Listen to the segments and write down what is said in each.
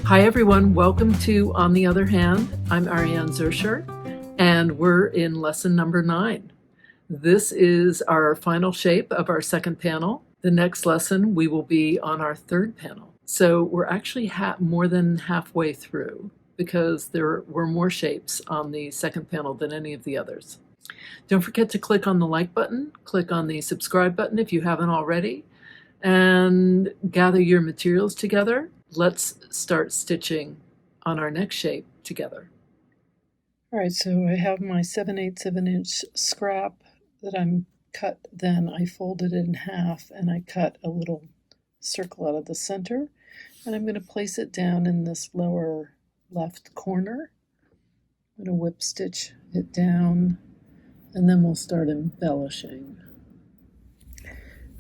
Hi everyone, welcome to On the Other Hand. I'm Ariane Zurcher, and we're in lesson number 9. This is our final shape of our second panel. The next lesson we will be on our third panel. So we're actually more than halfway through because there were more shapes on the second panel than any of the others. Don't forget to click on the like button, click on the subscribe button if you haven't already, and gather your materials together. Let's start stitching on our next shape together. All right, so I have my 7/8 of an inch scrap that I'm cut, then I folded it in half and I cut a little circle out of the center, and I'm going to place it down in this lower left corner. I'm going to whip stitch it down and then we'll start embellishing.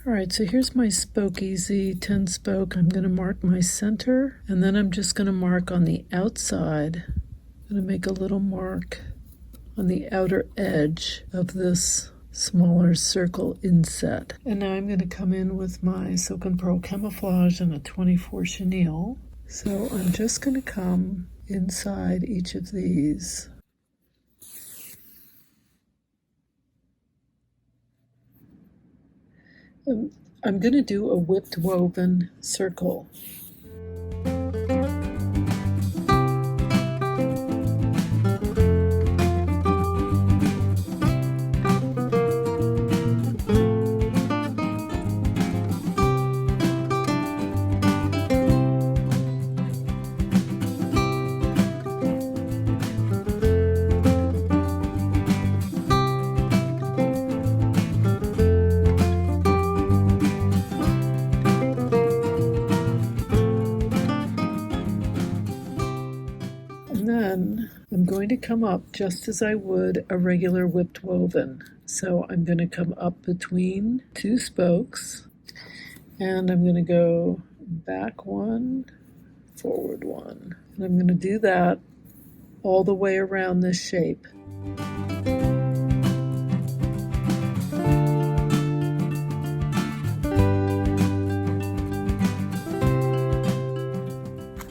All right, so here's my spoke easy 10 spoke. I'm going to mark my center, and then I'm just going to mark on the outside. I'm going to make a little mark on the outer edge of this smaller circle inset. And now I'm going to come in with my silk and pearl camouflage and a 24 chenille. So I'm just going to come inside each of these. I'm going to do a whipped woven circle. I'm going to come up just as I would a regular whipped woven. So I'm going to come up between two spokes, and I'm going to go back one, forward one. And I'm going to do that all the way around this shape.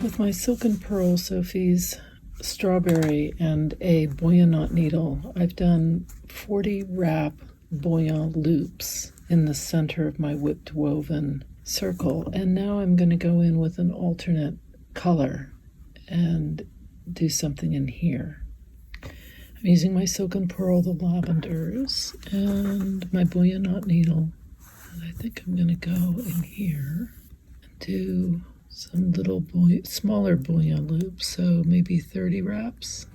With my silk and pearl Sophie's strawberry and a bouillon knot needle, I've done 40 wrap bouillon loops in the center of my whipped woven circle, and now I'm going to go in with an alternate color and do something in here. I'm using my silk and pearl, the lavenders, and my bouillon knot needle, and I think I'm going to go in here and do some little smaller bouillon loops, so maybe 30 wraps.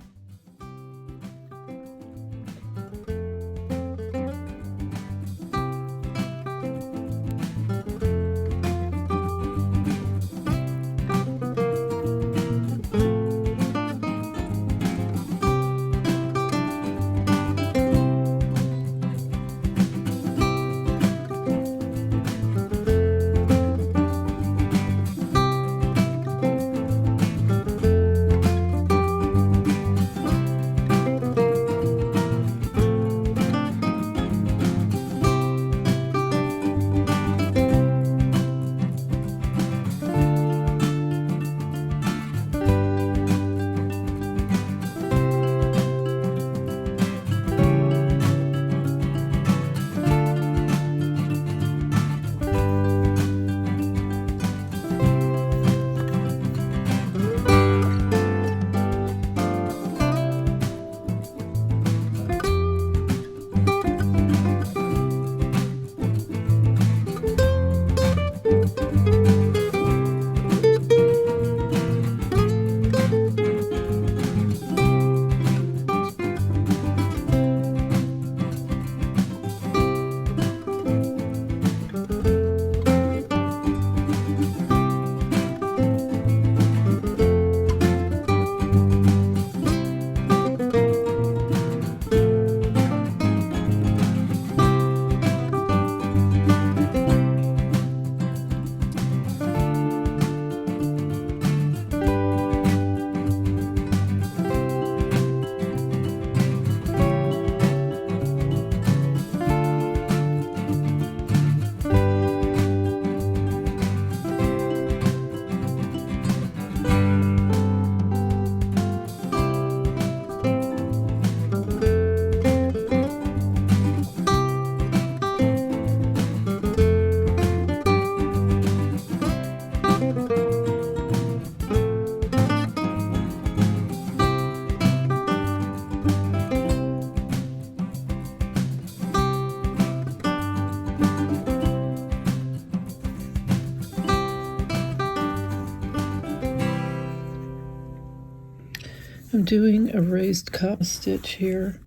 I'm doing a raised cup stitch here.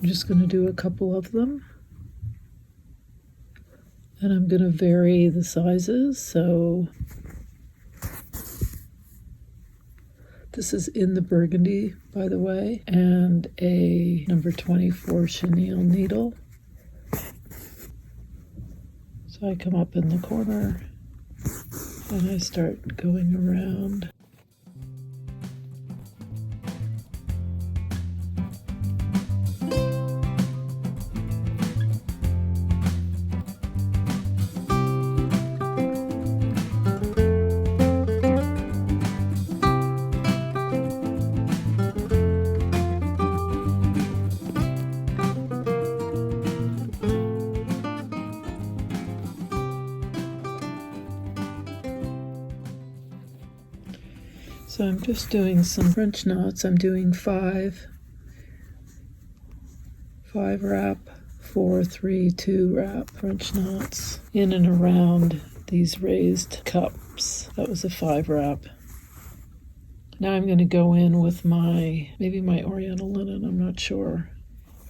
I'm just going to do a couple of them, and I'm going to vary the sizes. So this is in the burgundy, by the way, and a number 24 chenille needle. So I come up in the corner and I start going around. So I'm just doing some French knots. I'm doing 5 wrap, 4, 3, 2 wrap French knots in and around these raised cups. That was a 5 wrap. Now I'm going to go in with maybe my Oriental linen, I'm not sure.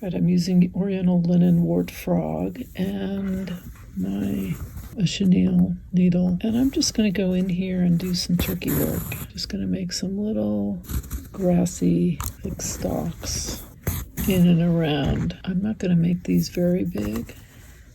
Right, I'm using Oriental linen wart frog and a chenille needle, and I'm just going to go in here and do some turkey work. Just going to make some little grassy thick stalks in and around. I'm not going to make these very big.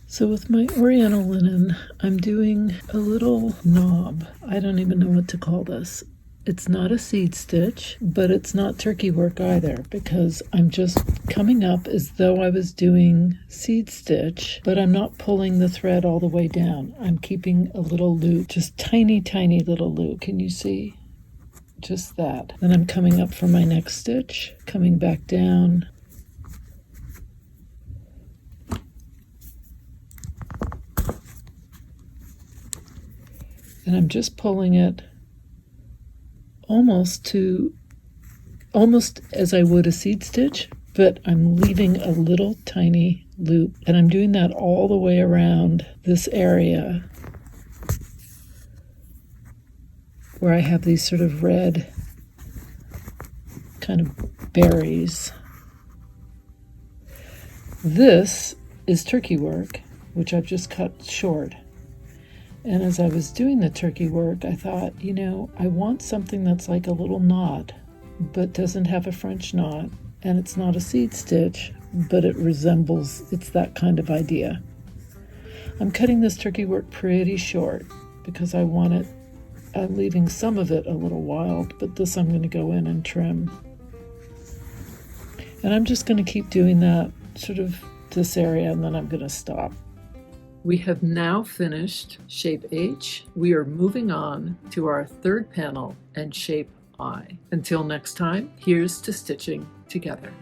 So with my Oriental linen, I'm doing a little knob. I don't even know what to call this. It's not a seed stitch, but it's not turkey work either, because I'm just coming up as though I was doing seed stitch, but I'm not pulling the thread all the way down. I'm keeping a little loop, just tiny, tiny little loop. Can you see? Just that. Then I'm coming up for my next stitch, coming back down. And I'm just pulling it almost as I would a seed stitch, but I'm leaving a little tiny loop, and I'm doing that all the way around this area where I have these sort of red kind of berries. This is turkey work, which I've just cut short. And as I was doing the turkey work, I thought, I want something that's like a little knot, but doesn't have a French knot, and it's not a seed stitch, but it's that kind of idea. I'm cutting this turkey work pretty short because I'm leaving some of it a little wild, but this I'm going to go in and trim. And I'm just going to keep doing that, sort of this area, and then I'm going to stop. We have now finished shape H. We are moving on to our third panel and shape I. Until next time, here's to stitching together.